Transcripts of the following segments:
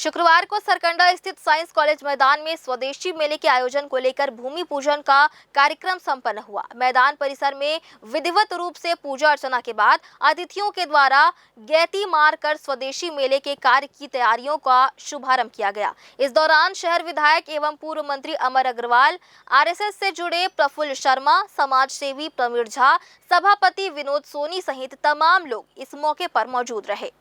शुक्रवार को सरकंडा स्थित साइंस कॉलेज मैदान में स्वदेशी मेले के आयोजन को लेकर भूमि पूजन का कार्यक्रम संपन्न हुआ। मैदान परिसर में विधिवत रूप से पूजा अर्चना के बाद अतिथियों के द्वारा गैती मार कर स्वदेशी मेले के कार्य की तैयारियों का शुभारंभ किया गया। इस दौरान शहर विधायक एवं पूर्व मंत्री अमर अग्रवाल, आरएसएस से जुड़े प्रफुल्ल शर्मा, समाज सेवी प्रवीण झा, सभापति विनोद सोनी सहित तमाम लोग इस मौके पर मौजूद रहे।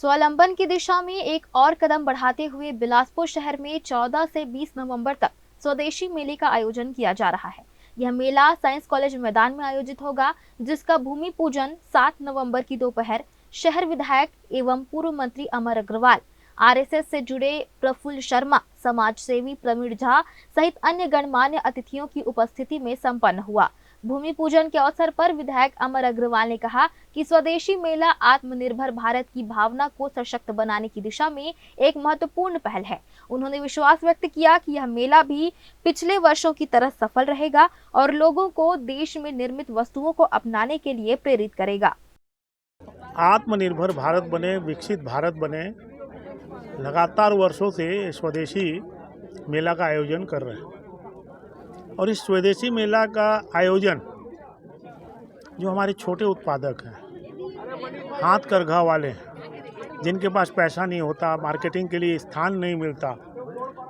स्वावलंबन की दिशा में एक और कदम बढ़ाते हुए बिलासपुर शहर में 14 से 20 नवंबर तक स्वदेशी मेले का आयोजन किया जा रहा है। यह मेला साइंस कॉलेज मैदान में आयोजित होगा, जिसका भूमि पूजन 7 नवंबर की दोपहर शहर विधायक एवं पूर्व मंत्री अमर अग्रवाल, आरएसएस से जुड़े प्रफुल्ल शर्मा, समाज सेवी प्रवीण झा सहित अन्य गणमान्य अतिथियों की उपस्थिति में संपन्न हुआ। भूमि पूजन के अवसर पर विधायक अमर अग्रवाल ने कहा कि स्वदेशी मेला आत्मनिर्भर भारत की भावना को सशक्त बनाने की दिशा में एक महत्वपूर्ण पहल है। उन्होंने विश्वास व्यक्त किया कि यह मेला भी पिछले वर्षों की तरह सफल रहेगा और लोगों को देश में निर्मित वस्तुओं को अपनाने के लिए प्रेरित करेगा। आत्मनिर्भर भारत बने, विकसित भारत बने, लगातार वर्षों से स्वदेशी मेला का आयोजन कर रहे हैं। और इस स्वदेशी मेला का आयोजन जो हमारे छोटे उत्पादक हैं, हाथ करघा वाले हैं, जिनके पास पैसा नहीं होता, मार्केटिंग के लिए स्थान नहीं मिलता,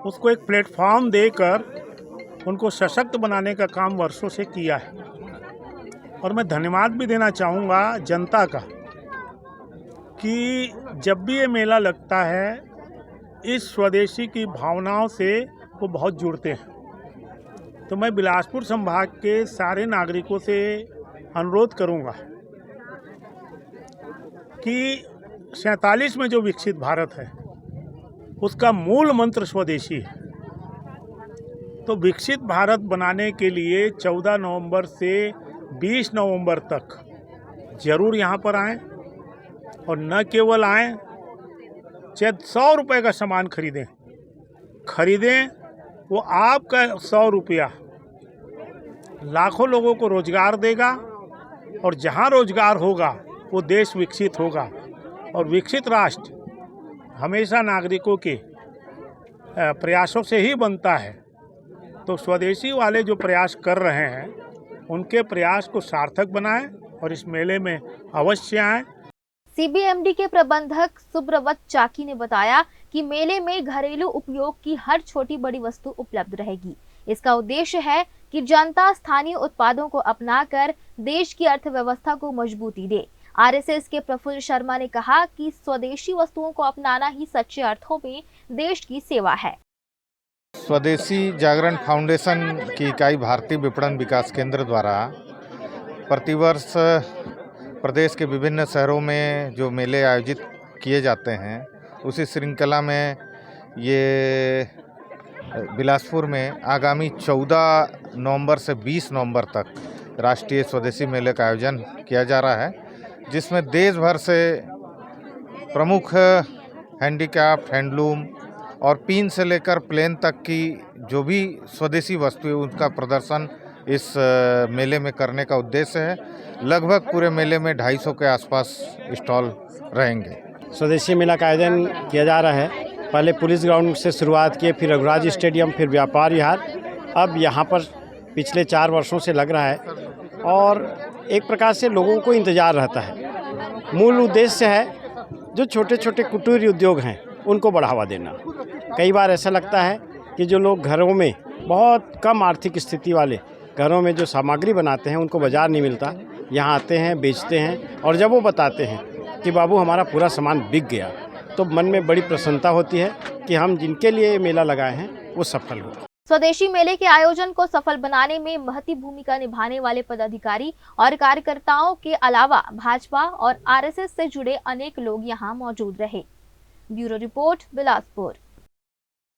उसको एक प्लेटफॉर्म देकर उनको सशक्त बनाने का काम वर्षों से किया है। और मैं धन्यवाद भी देना चाहूँगा जनता का कि जब भी ये मेला लगता है, इस स्वदेशी की भावनाओं से वो बहुत जुड़ते हैं। तो मैं बिलासपुर संभाग के सारे नागरिकों से अनुरोध करूंगा कि 47 में जो विकसित भारत है, उसका मूल मंत्र स्वदेशी है। तो विकसित भारत बनाने के लिए 14 नवंबर से 20 नवंबर तक जरूर यहाँ पर आएं, और न केवल आएं, चाहे 100 रुपये का सामान खरीदें, वो आपका 100 रुपया लाखों लोगों को रोजगार देगा, और जहाँ रोजगार होगा वो देश विकसित होगा। और विकसित राष्ट्र हमेशा नागरिकों के प्रयासों से ही बनता है। तो स्वदेशी वाले जो प्रयास कर रहे हैं, उनके प्रयास को सार्थक बनाएं और इस मेले में अवश्य आएं। सीबीएमडी के प्रबंधक सुब्रवत चाकी ने बताया कि मेले में घरेलू उपयोग की हर छोटी बड़ी वस्तु उपलब्ध रहेगी। इसका उद्देश्य है कि जनता स्थानीय उत्पादों को अपनाकर देश की अर्थव्यवस्था को मजबूती दे। आरएसएस के प्रफुल्ल शर्मा ने कहा कि स्वदेशी वस्तुओं को अपनाना ही सच्चे अर्थों में देश की सेवा है। स्वदेशी जागरण फाउंडेशन की इकाई भारतीय विपणन विकास केंद्र द्वारा प्रतिवर्ष प्रदेश के विभिन्न शहरों में जो मेले आयोजित किए जाते हैं, उसी श्रृंखला में ये बिलासपुर में आगामी 14 नवंबर से 20 नवंबर तक राष्ट्रीय स्वदेशी मेले का आयोजन किया जा रहा है, जिसमें देश भर से प्रमुख हैंडीक्राफ्ट, हैंडलूम और पिन से लेकर प्लेन तक की जो भी स्वदेशी वस्तुएं, उनका प्रदर्शन इस मेले में करने का उद्देश्य है। लगभग पूरे मेले में 250 के आसपास स्टॉल रहेंगे। स्वदेशी मेला का आयोजन किया जा रहा है। पहले पुलिस ग्राउंड से शुरुआत किए, फिर रघुराज स्टेडियम, फिर व्यापार विहार, अब यहाँ पर पिछले 4 वर्षों से लग रहा है। और एक प्रकार से लोगों को इंतज़ार रहता है। मूल उद्देश्य है जो छोटे छोटे कुटीर उद्योग हैं, उनको बढ़ावा देना। कई बार ऐसा लगता है कि जो लोग घरों में, बहुत कम आर्थिक स्थिति वाले घरों में जो सामग्री बनाते हैं, उनको बाज़ार नहीं मिलता। यहाँ आते हैं, बेचते हैं, और जब वो बताते हैं कि बाबू हमारा पूरा सामान बिक गया, तो मन में बड़ी प्रसन्नता होती है कि हम जिनके लिए मेला लगाए हैं वो सफल हो। स्वदेशी मेले के आयोजन को सफल बनाने में महती भूमिका निभाने वाले पदाधिकारी और कार्यकर्ताओं के अलावा भाजपा और आरएसएस से जुड़े अनेक लोग यहां मौजूद रहे। Bureau report, Bilaspur.